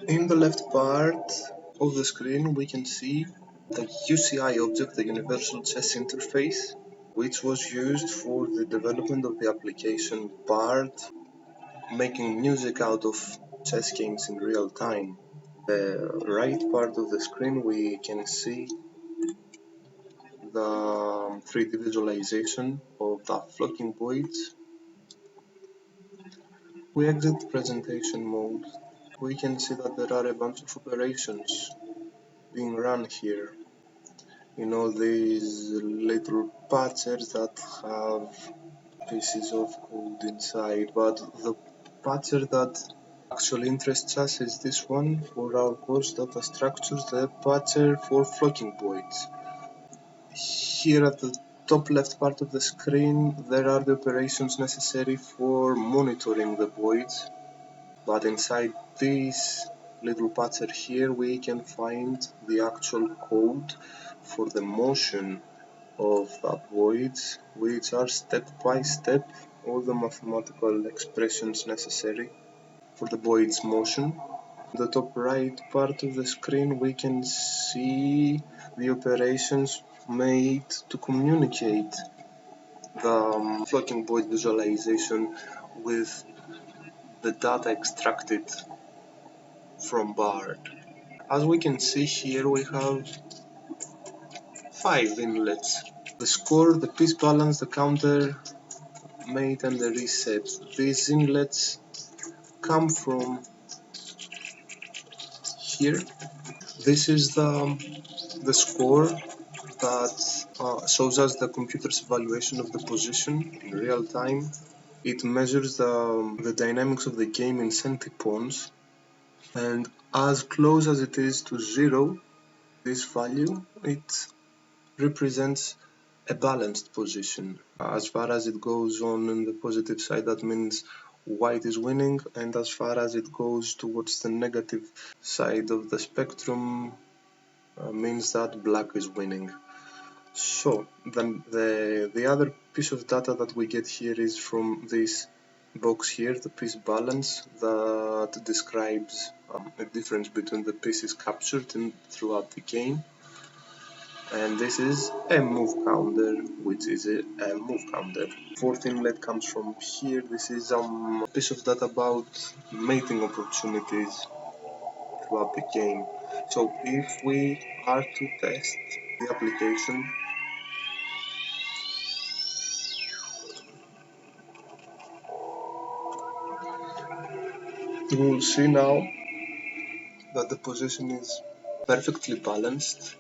In the left part of the screen we can see the UCI object, the Universal Chess Interface, which was used for the development of the application part, making music out of chess games in real time. The right part of the screen we can see the 3D visualization of the flocking Boids. We exit the presentation mode. We can see that there are a bunch of operations being run here. You know, these little patches that have pieces of code inside, but the patcher that actually interests us is this one for our course data structures, the patcher for flocking Boids. Here at the top left part of the screen there are the operations necessary for monitoring the Boids, but inside this little patcher here we can find the actual code for the motion of the Boids, which are step by step all the mathematical expressions necessary for the Boids motion. The top right part of the screen we can see the operations made to communicate the flocking Boid visualization with the data extracted from BARD. As we can see here we have 5 inlets: the score, the piece balance, the counter, mate and the reset. These inlets come from here. This is the score that shows us the computer's evaluation of the position in real time. It measures the dynamics of the game in centipawns, and as close as it is to 0, this value, it represents a balanced position. As far as it goes on the positive side, that means white is winning, and as far as it goes towards the negative side of the spectrum, means that black is winning. So then the other piece of data that we get here is from this box here, the piece balance, that describes the difference between the pieces captured throughout the game. And this is a move counter, which is a move counter. Fourth inlet comes from here. This is a piece of data about mating opportunities throughout the game. So if we are to test the application, you will see now that the position is perfectly balanced,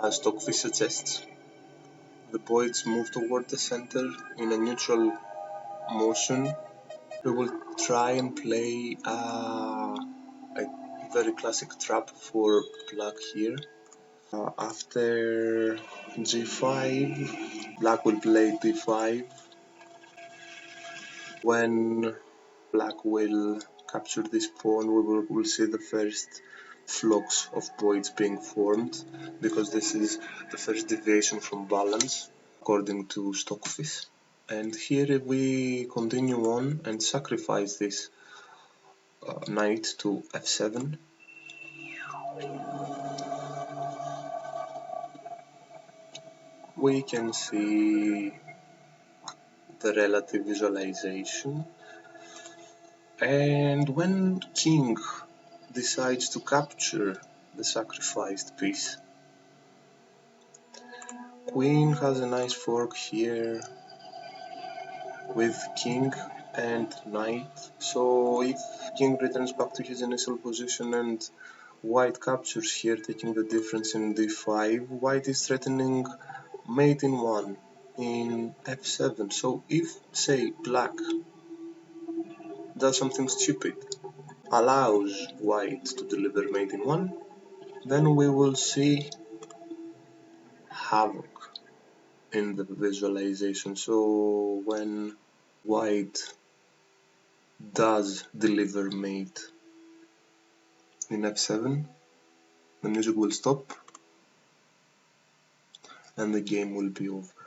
as Stockfish suggests. The Boids move toward the center in a neutral motion. We will try and play a very classic trap for black here. After g5, black will play d5. When black will capture this pawn, we will see the first flocks of Boids being formed, because this is the first deviation from balance according to Stockfish. And here we continue on and sacrifice this knight to f7. We can see the relative visualization, and when king decides to capture the sacrificed piece, queen has a nice fork here with king and knight. So if king returns back to his initial position and white captures here, taking the difference in d5, white is threatening mate in 1 in f7. So if, say, black does something stupid, allows white to deliver mate in 1, then we will see havoc in the visualization. So when white does deliver mate in f7, the music will stop and the game will be over.